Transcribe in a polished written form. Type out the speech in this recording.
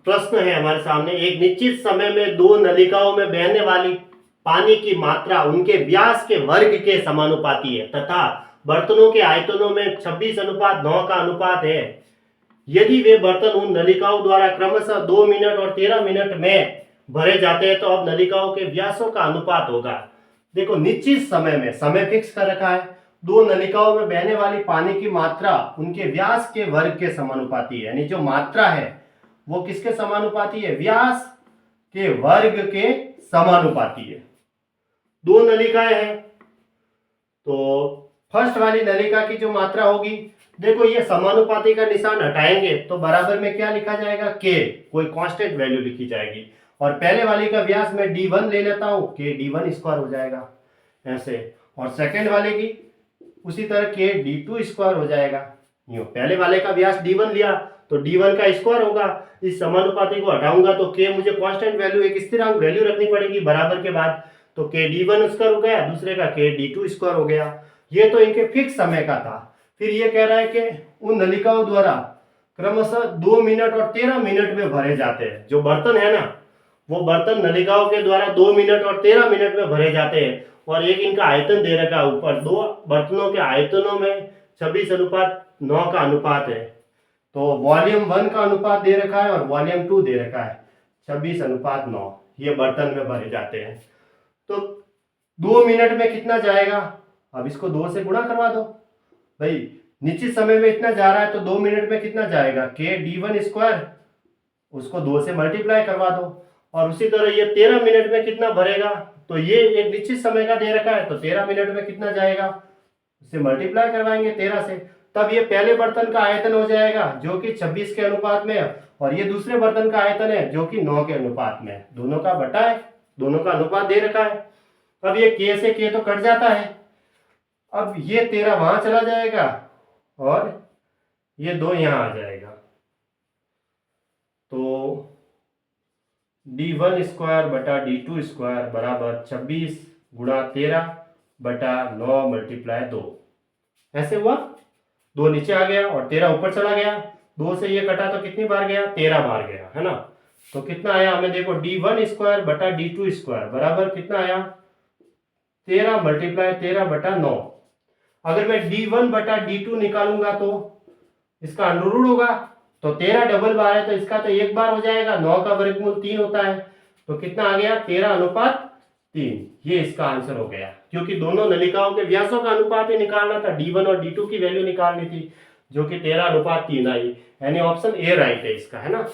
प्रश्न है हमारे सामने, एक निश्चित समय में दो नलिकाओं में बहने वाली पानी की मात्रा उनके व्यास के वर्ग के समानुपाती है तथा बर्तनों के आयतनों में 26:9 का अनुपात है। यदि वे बर्तन उन नलिकाओं द्वारा क्रमशः 2 मिनट और 13 मिनट में भरे जाते हैं तो अब नलिकाओं के व्यासों का अनुपात होगा। देखो, निश्चित समय में, समय फिक्स कर रखा है, दो नलिकाओं में बहने वाली पानी की मात्रा उनके व्यास के वर्ग के समानुपाती है। यानी जो मात्रा है वो किसके समानुपाती है? व्यास के वर्ग के समानुपाती है। दो नलिकाएं हैं तो फर्स्ट वाली नलिका की जो मात्रा होगी, देखो ये समानुपाती का निशान हटाएंगे तो बराबर में क्या लिखा जाएगा? के, कोई कांस्टेंट वैल्यू लिखी जाएगी। और पहले वाली का व्यास मैं d1 ले लेता हूं, के d1 स्क्वायर हो जाएगा ऐसे। और सेकंड वाले की उसी तरह के d2 स्क्वायर हो जाएगा। यूं पहले वाले का व्यास d1 लिया तो d1 का स्क्वायर होगा। इस समानुपाती को हटाऊंगा तो के मुझे कांस्टेंट वैल्यू, एक स्थिरांक वैल्यू रखनी पड़ेगी बराबर के बाद, तो के d1 स्क्वायर हो गया, दूसरे का के d2 स्क्वायर हो गया। ये तो इनके फिक्स समय का था। फिर ये कह रहा है कि उन नलिकाओं द्वारा क्रमशः 2 मिनट और 13 मिनट में भरे जाते हैं। जो बर्तन है ना, वो बर्तन नलिकाओं के द्वारा 2 मिनट और 13 मिनट में भरे जाते हैं। और एक इनका आयतन दे रखा है ऊपर, दो बर्तनों के आयतनों में 26:9 का अनुपात है। तो वॉल्यूम 1 का अनुपात दे रखा है और वॉल्यूम 2 दे रखा है 26:9। ये बर्तन में भरे जाते हैं। तो 2 मिनट में कितना जाएगा? अब इसको 2 से गुणा करवा दो भाई। निश्चित समय में इतना जा रहा है तो 2 मिनट में कितना जाएगा? के d1 स्क्वायर, उसको 2 से मल्टीप्लाई करवा दो। और उसी तरह ये 13 मिनट में कितना भरेगा? तो ये एक निश्चित समय का दे रखा है तो 13 मिनट में कितना जाएगा? उससे मल्टीप्लाई करवाएंगे 13 से, तब ये पहले बर्तन का आयतन हो जाएगा जो कि 26 के अनुपात में है, और ये दूसरे बर्तन का आयतन है जो कि 9 के अनुपात में है। दोनों का बटा है, दोनों का अनुपात दे रखा है। अब ये के से के तो कट जाता है, अब ये 13 वहां चला जाएगा और ये 2 यहां आ जाएगा। तो d1 स्क्वायर बटा d2 स्क्वायर बराबर 26 गुणा 13 बटा 9 मल्टीप्लाई 2। ऐसे हुआ, 2 नीचे आ गया और 13 ऊपर चला गया। 2 से ये कटा तो कितनी बार गया? 13 बार गया, है ना। तो कितना आया हमें? देखो, d1 स्क्वायर बटा d2 स्क्वायर बराबर कितना आया? 13 मल्टीप्लाई 13 बटा 9। अगर मैं d1 बटा d2 निकालूंगा तो इसका अंडर होगा, तो 13 डबल बार है तो इसका तो एक बार हो जाएगा। 9 का वर्गमूल 3 होता है, तो कितना आ गया? 13:3। ये इसका आंसर हो गया, क्योंकि दोनों नलिकाओं के व्यासों का अनुपात ही निकालना था, d1 और d2 की वैल्यू निकालनी थी, जो कि 13:3 आई। यानी ऑप्शन ए राइट है इसका, है ना।